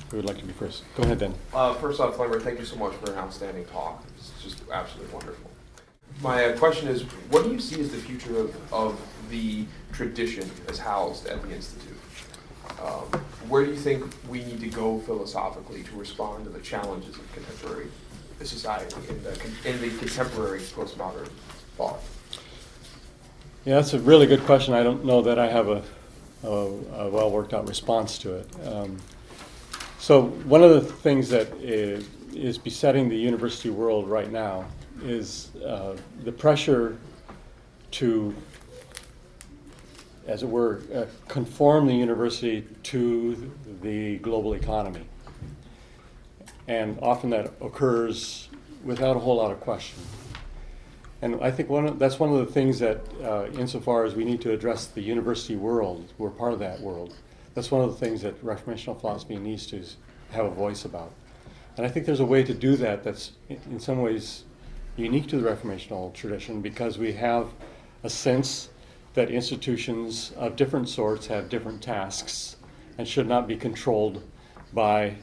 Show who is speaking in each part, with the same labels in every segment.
Speaker 1: Who would like to be first? Go ahead then.
Speaker 2: First off, Lambert, thank you so much for an outstanding talk. It's just absolutely wonderful. My question is, what do you see as the future of the tradition as housed at the Institute? Where do you think we need to go philosophically to respond to the challenges of contemporary society in the contemporary postmodern thought?
Speaker 1: Yeah, that's a really good question. I don't know that I have a well worked out response to it. So one of the things that is besetting the university world right now is the pressure to, as it were, conform the university to the global economy. And often that occurs without a whole lot of question. And I think that's one of the things that, insofar as we need to address the university world, we're part of that world. That's one of the things that Reformational philosophy needs to have a voice about. And I think there's a way to do that that's in some ways unique to the Reformational tradition, because we have a sense that institutions of different sorts have different tasks and should not be controlled by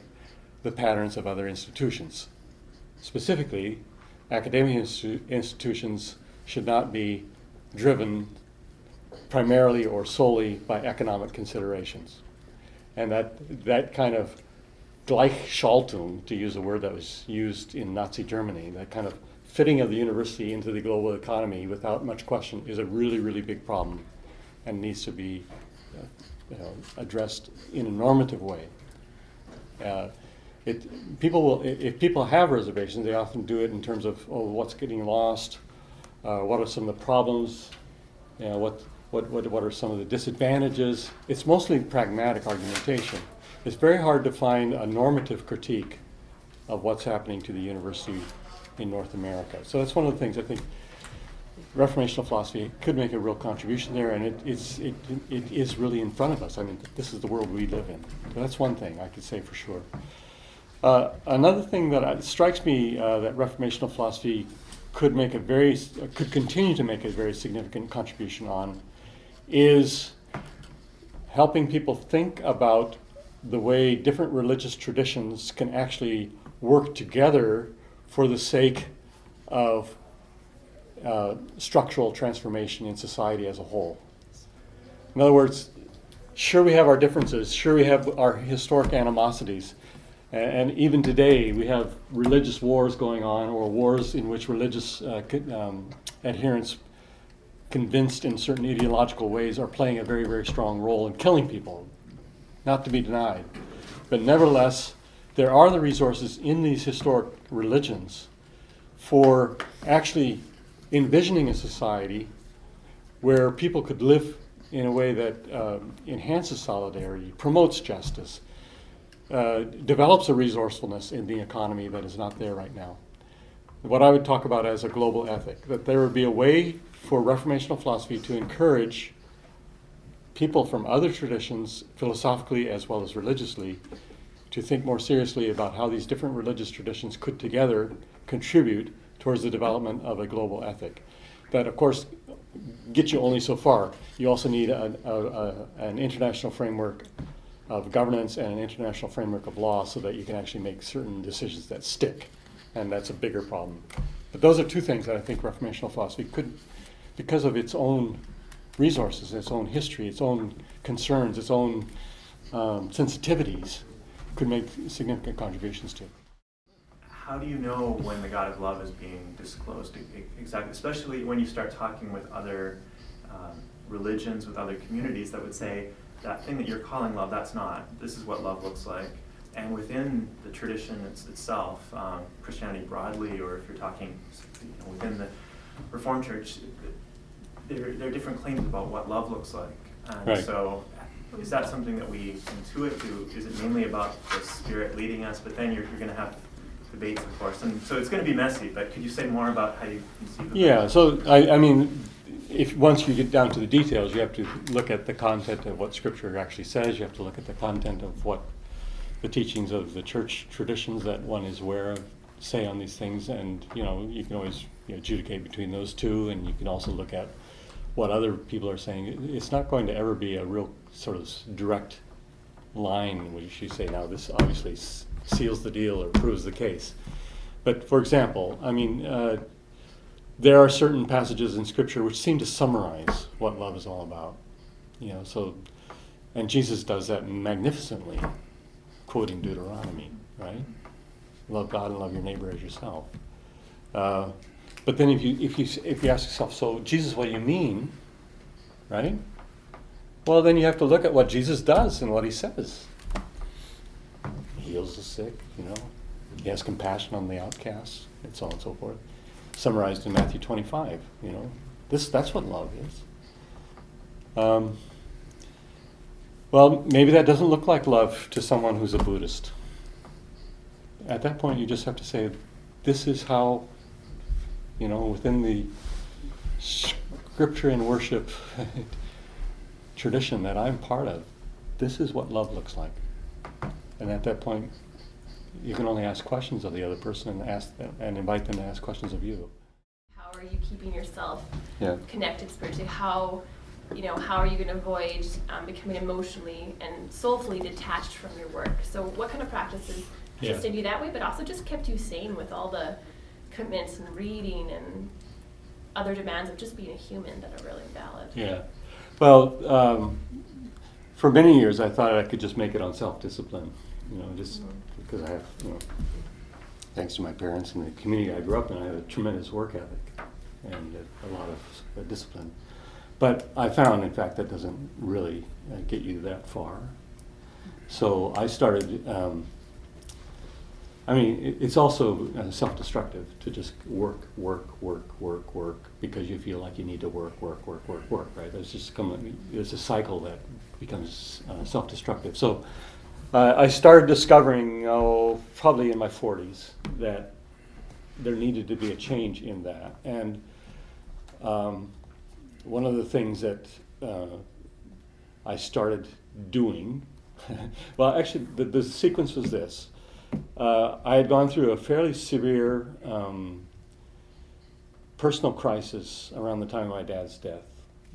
Speaker 1: the patterns of other institutions. Specifically, academic institutions should not be driven primarily or solely by economic considerations. And that kind of Gleichschaltung, to use a word that was used in Nazi Germany, that kind of fitting of the university into the global economy without much question is a really, really big problem and needs to be addressed in a normative way. If people have reservations, they often do it in terms of, what's getting lost, what are some of the problems, what are some of the disadvantages. It's mostly pragmatic argumentation. It's very hard to find a normative critique of what's happening to the university in North America. So that's one of the things I think Reformational philosophy could make a real contribution there, and it is really in front of us. I mean, this is the world we live in. So that's one thing I could say for sure. Another thing that strikes me that Reformational philosophy could continue to make a very significant contribution on is helping people think about the way different religious traditions can actually work together for the sake of structural transformation in society as a whole. In other words, sure we have our differences, sure we have our historic animosities, and even today we have religious wars going on, or wars in which religious adherents convinced in certain ideological ways are playing a very, very strong role in killing people, not to be denied. But nevertheless, there are the resources in these historic religions for actually envisioning a society where people could live in a way that enhances solidarity, promotes justice, develops a resourcefulness in the economy that is not there right now. What I would talk about as a global ethic, that there would be a way for Reformational philosophy to encourage people from other traditions, philosophically as well as religiously, to think more seriously about how these different religious traditions could together contribute towards the development of a global ethic. That, of course, gets you only so far. You also need an international framework of governance and an international framework of law so that you can actually make certain decisions that stick, and that's a bigger problem. But those are two things that I think Reformational philosophy could, because of its own resources, its own history, its own concerns, its own sensitivities, could make significant contributions to.
Speaker 3: How do you know when the God of love is being disclosed exactly, especially when you start talking with other religions, with other communities that would say, that thing that you're calling love, that's not. This is what love looks like. And within the tradition itself, Christianity broadly, or if you're talking within the Reformed Church, there are different claims about what love looks like. And
Speaker 1: right.
Speaker 3: So is that something that we intuit to? Is it mainly about the Spirit leading us? But then you're going to have debates, of course. And so it's going to be messy, but could you say more about how you conceive of it?
Speaker 1: Yeah, so I mean, if once you get down to the details, you have to look at the content of what Scripture actually says. You have to look at the content of what the teachings of the church traditions that one is aware of say on these things, and you can always adjudicate between those two, and you can also look at what other people are saying. It's not going to ever be a real sort of direct line which you say, now this obviously seals the deal or proves the case. But for example, I mean, there are certain passages in Scripture which seem to summarize what love is all about. You know, so, and Jesus does that magnificently, quoting Deuteronomy, right? Love God and love your neighbor as yourself. But then if you ask yourself, so Jesus, what do you mean, right? Well, then you have to look at what Jesus does and what he says. He heals the sick, you know. He has compassion on the outcasts, and so on and so forth. Summarized in Matthew 25, you know. That's what love is. Well, maybe that doesn't look like love to someone who's a Buddhist. At that point, you just have to say, this is how, you know, within the scripture and worship tradition that I'm part of, this is what love looks like. And at that point, you can only ask questions of the other person and invite them to ask questions of you.
Speaker 4: How are you keeping yourself
Speaker 1: Yeah.
Speaker 4: connected spiritually? How are you going to avoid becoming emotionally and soulfully detached from your work? So what kind of practices sustained you that way, but also just kept you sane with all the commitments and reading and other demands of just being a human that are really valid?
Speaker 1: Yeah. Well, for many years I thought I could just make it on self-discipline, you know, just because I have, you know, thanks to my parents and the community I grew up in, I have a tremendous work ethic and a lot of discipline. But I found, in fact, that doesn't really get you that far. So I started, it's also self-destructive to just work, because you feel like you need to work, right? There's a cycle that becomes self-destructive. So I started discovering, probably in my 40s, that there needed to be a change in that. And one of the things that I started doing, well, actually, the sequence was this. I had gone through a fairly severe personal crisis around the time of my dad's death,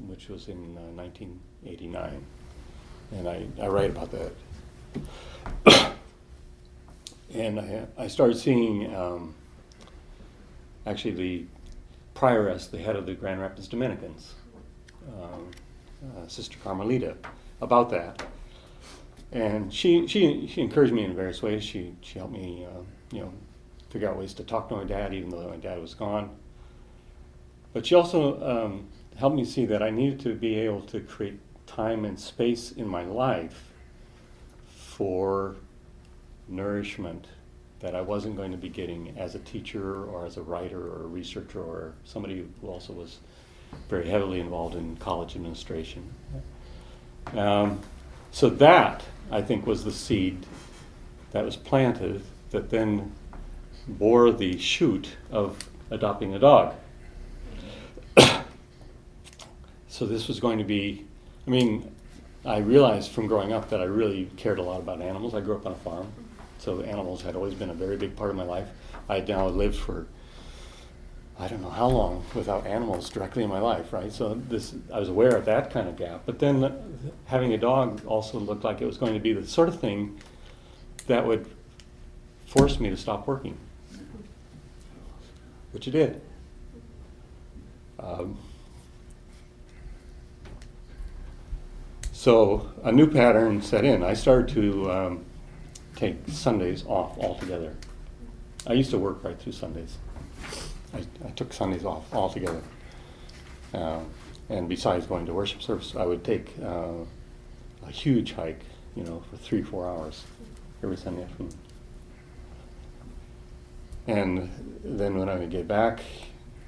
Speaker 1: which was in 1989. And I write about that. And I started seeing, actually, the prioress, the head of the Grand Rapids Dominicans, Sister Carmelita, about that. And she encouraged me in various ways. She helped me, figure out ways to talk to my dad, even though my dad was gone. But she also helped me see that I needed to be able to create time and space in my life for nourishment that I wasn't going to be getting as a teacher or as a writer or a researcher or somebody who also was very heavily involved in college administration. So that, I think, was the seed that was planted that then bore the shoot of adopting a dog. So this was going to be, I realized from growing up that I really cared a lot about animals. I grew up on a farm, so animals had always been a very big part of my life. I had now lived for, I don't know how long without animals directly in my life, right? So I was aware of that kind of gap. But then having a dog also looked like it was going to be the sort of thing that would force me to stop working, which it did. So a new pattern set in. I started to take Sundays off altogether. I used to work right through Sundays. I took Sundays off altogether. And besides going to worship service, I would take a huge hike, for 3-4 hours every Sunday afternoon. And then when I would get back,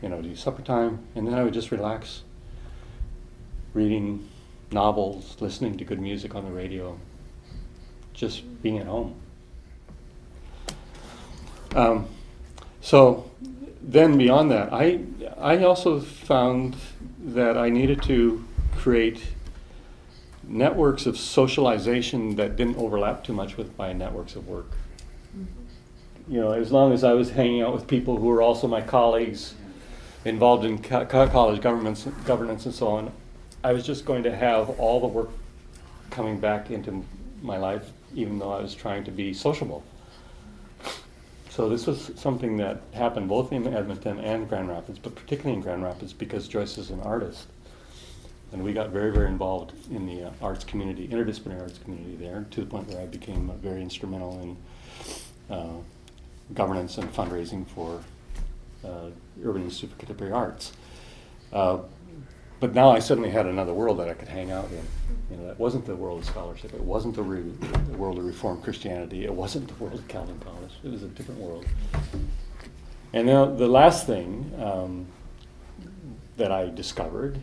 Speaker 1: do supper time, and then I would just relax, reading novels, listening to good music on the radio, just being at home. So then beyond that, I also found that I needed to create networks of socialization that didn't overlap too much with my networks of work. As long as I was hanging out with people who were also my colleagues, involved in college governance and so on, I was just going to have all the work coming back into my life, even though I was trying to be sociable. So this was something that happened both in Edmonton and Grand Rapids, but particularly in Grand Rapids because Joyce is an artist. And we got very, very involved in the arts community, interdisciplinary arts community there, to the point where I became very instrumental in governance and fundraising for Urban Institute for Contemporary Arts. But now I suddenly had another world that I could hang out in. You know, that wasn't the world of scholarship. It wasn't the world of Reformed Christianity. It wasn't the world of Calvin College. It was a different world. And now the last thing that I discovered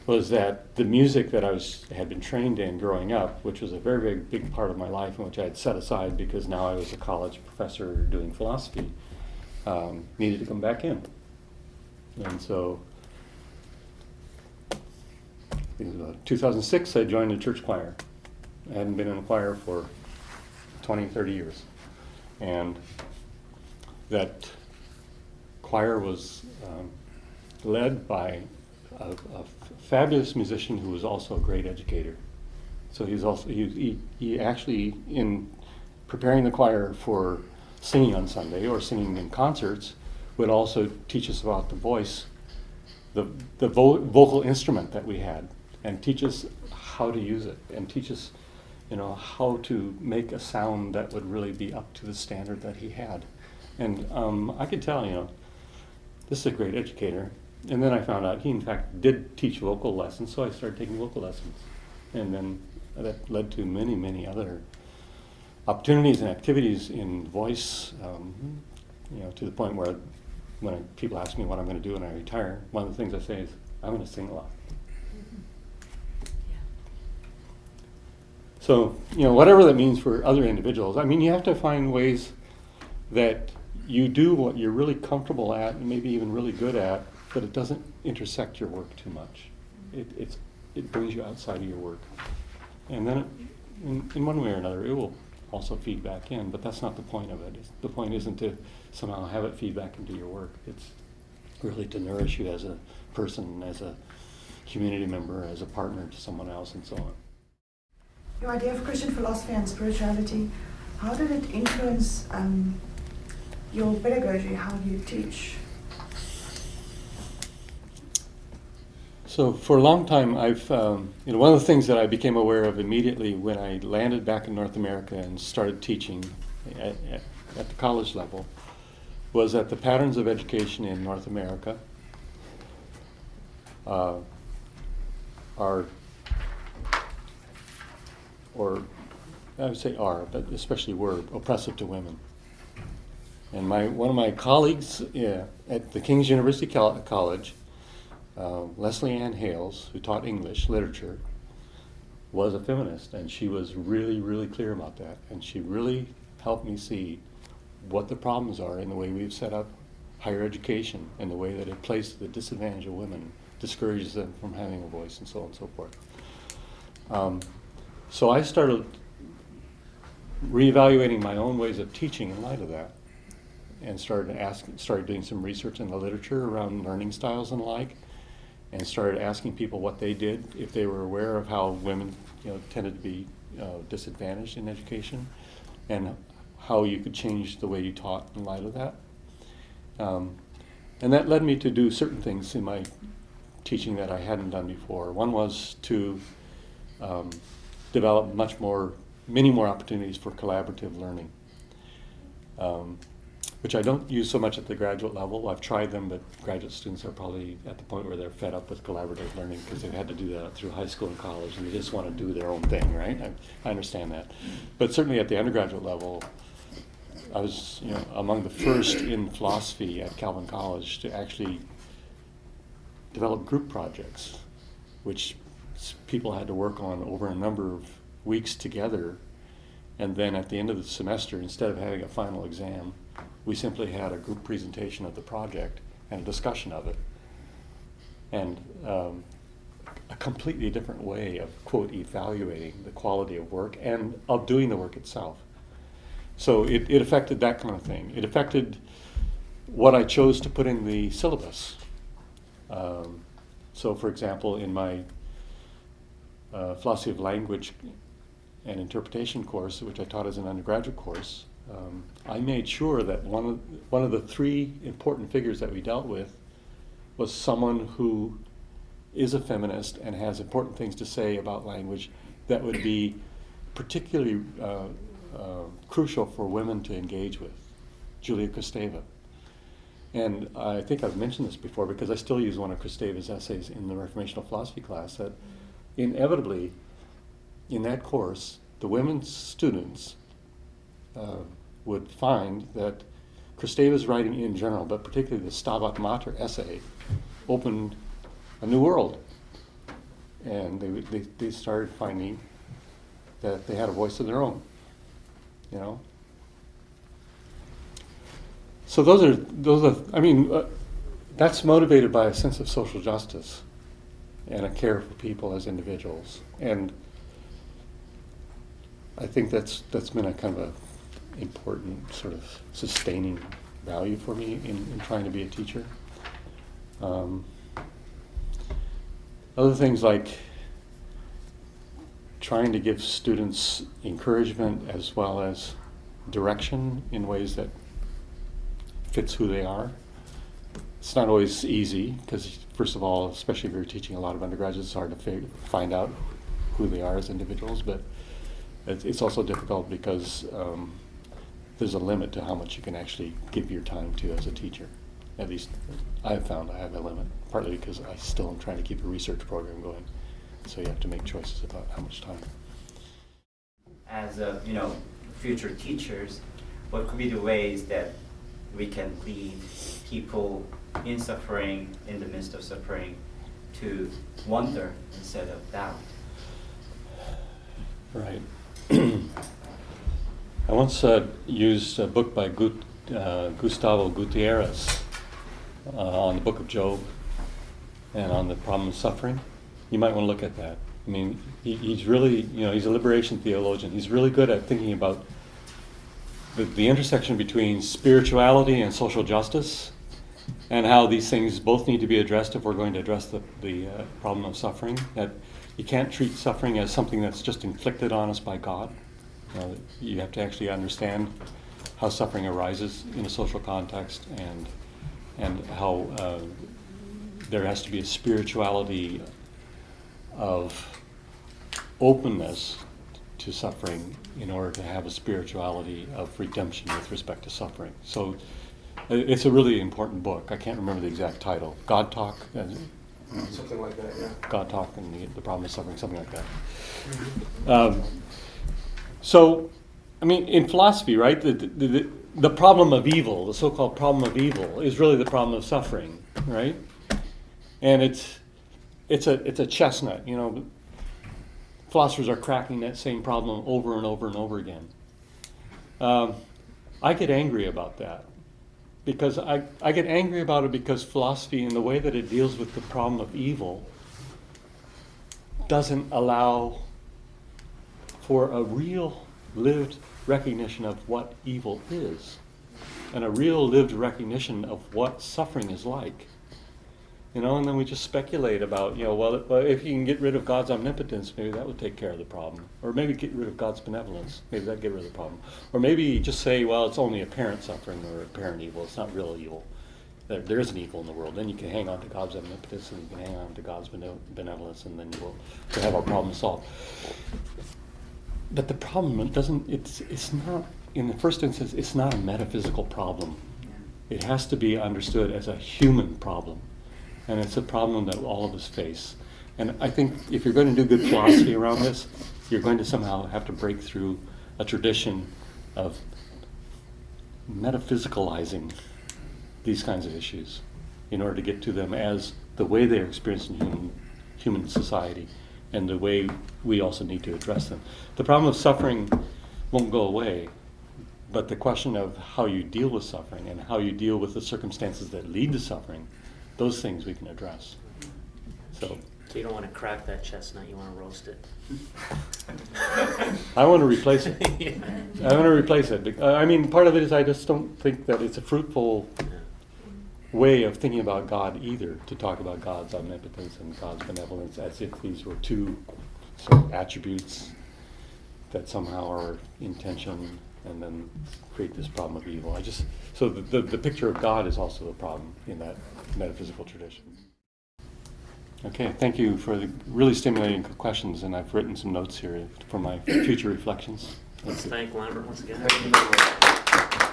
Speaker 1: was that the music that I had been trained in growing up, which was a very, very big part of my life and which I had set aside because now I was a college professor doing philosophy, needed to come back in. And so in 2006, I joined the church choir. I hadn't been in a choir for 20, 30 years. And that choir was led by a fabulous musician who was also a great educator. So he actually, in preparing the choir for singing on Sunday or singing in concerts, would also teach us about the voice, the vocal instrument that we had, and teach us how to use it, and teach us, you know, how to make a sound that would really be up to the standard that he had. And I could tell, you know, this is a great educator. And then I found out he, in fact, did teach vocal lessons, so I started taking vocal lessons. And then that led to many, many other opportunities and activities in voice, you know, to the point where when people ask me what I'm going to do when I retire, one of the things I say is, I'm going to sing a lot. So, you know, whatever that means for other individuals, I mean, you have to find ways that you do what you're really comfortable at and maybe even really good at, but it doesn't intersect your work too much. It brings you outside of your work. And then in one way or another, it will also feed back in, but that's not the point of it. The point isn't to somehow have it feed back into your work. It's really to nourish you as a person, as a community member, as a partner to someone else, and so on.
Speaker 5: Your idea of Christian philosophy and spirituality, how did it influence your pedagogy, how you teach?
Speaker 1: So for a long time, I've, you know, one of the things that I became aware of immediately when I landed back in North America and started teaching at the college level was that the patterns of education in North America are, or I would say are, but especially were, oppressive to women. And one of my colleagues at the King's University College, Leslie Ann Hales, who taught English literature, was a feminist, and she was really, really clear about that. And she really helped me see what the problems are in the way we've set up higher education and the way that it plays to the disadvantage of women, discourages them from having a voice, and so on and so forth. So I started reevaluating my own ways of teaching in light of that, and started doing some research in the literature around learning styles and the like, and started asking people what they did, if they were aware of how women, you know, tended to be disadvantaged in education, and how you could change the way you taught in light of that. And that led me to do certain things in my teaching that I hadn't done before. One was to develop many more opportunities for collaborative learning, which I don't use so much at the graduate level. I've tried them, but graduate students are probably at the point where they're fed up with collaborative learning because they've had to do that through high school and college, and they just want to do their own thing, right? I understand that. But certainly at the undergraduate level, I was, you know, among the first in philosophy at Calvin College to actually develop group projects, which people had to work on over a number of weeks together. And then at the end of the semester, instead of having a final exam, we simply had a group presentation of the project and a discussion of it. And a completely different way of, quote, evaluating the quality of work and of doing the work itself. So it affected that kind of thing. It affected what I chose to put in the syllabus. So for example, in my philosophy of language an interpretation course, which I taught as an undergraduate course, I made sure that one of the three important figures that we dealt with was someone who is a feminist and has important things to say about language that would be particularly crucial for women to engage with, Julia Kristeva. And I think I've mentioned this before because I still use one of Kristeva's essays in the Reformational Philosophy class, that inevitably in that course, the women's students would find that Kristeva's writing in general, but particularly the Stabat Mater essay, opened a new world. And they started finding that they had a voice of their own, you know. So those are. I mean, that's motivated by a sense of social justice and a care for people as individuals. And I think that's been a kind of a important sort of sustaining value for me in trying to be a teacher. Other things like trying to give students encouragement as well as direction in ways that fits who they are. It's not always easy because, first of all, especially if you're teaching a lot of undergraduates, it's hard to find out who they are as individuals, but it's also difficult because there's a limit to how much you can actually give your time to as a teacher. At least I've found I have a limit, partly because I still am trying to keep a research program going. So you have to make choices about how much time.
Speaker 6: As future teachers, what could be the ways that we can lead people in suffering, in the midst of suffering, to wonder instead of doubt?
Speaker 1: Right. I once used a book by Gustavo Gutierrez on the book of Job and on the problem of suffering. You might want to look at that. I mean, he's really, he's a liberation theologian. He's really good at thinking about the intersection between spirituality and social justice, and how these things both need to be addressed if we're going to address the problem of suffering. That you can't treat suffering as something that's just inflicted on us by God. You have to actually understand how suffering arises in a social context, and how there has to be a spirituality of openness to suffering in order to have a spirituality of redemption with respect to suffering. So it's a really important book. I can't remember the exact title. God Talk?
Speaker 2: Something like that, yeah.
Speaker 1: God Talk and the Problem of Suffering, something like that. So, I mean, in philosophy, right, the problem of evil, the so-called problem of evil, is really the problem of suffering, right? And it's a chestnut, Philosophers are cracking that same problem over and over and over again. I get angry about that. Because I get angry about it because philosophy, in the way that it deals with the problem of evil, doesn't allow for a real lived recognition of what evil is, and a real lived recognition of what suffering is like. And then we just speculate about, well, if you can get rid of God's omnipotence, maybe that would take care of the problem. Or maybe get rid of God's benevolence, maybe that would get rid of the problem. Or maybe just say, well, it's only apparent suffering or apparent evil, it's not real evil. There is an evil in the world. Then you can hang on to God's omnipotence, and you can hang on to God's benevolence, and then we'll have our problem solved. But the problem it's not, in the first instance, it's not a metaphysical problem. It has to be understood as a human problem. And it's a problem that all of us face. And I think if you're going to do good philosophy around this, you're going to somehow have to break through a tradition of metaphysicalizing these kinds of issues in order to get to them as the way they are experienced in human society and the way we also need to address them. The problem of suffering won't go away, but the question of how you deal with suffering and how you deal with the circumstances that lead to suffering, those things we can address. So
Speaker 7: you don't want to crack that chestnut, you want to roast it.
Speaker 1: I want to replace it.
Speaker 7: Yeah.
Speaker 1: I want to replace it. I mean, part of it is I just don't think that it's a fruitful way of thinking about God either, to talk about God's omnipotence and God's benevolence as if these were two sort of attributes that somehow are in tension and then create this problem of evil. So the picture of God is also a problem in that metaphysical tradition. Okay, thank you for the really stimulating questions, and I've written some notes here for my future reflections.
Speaker 7: Let's thank Lambert once again.
Speaker 2: Thank you very much.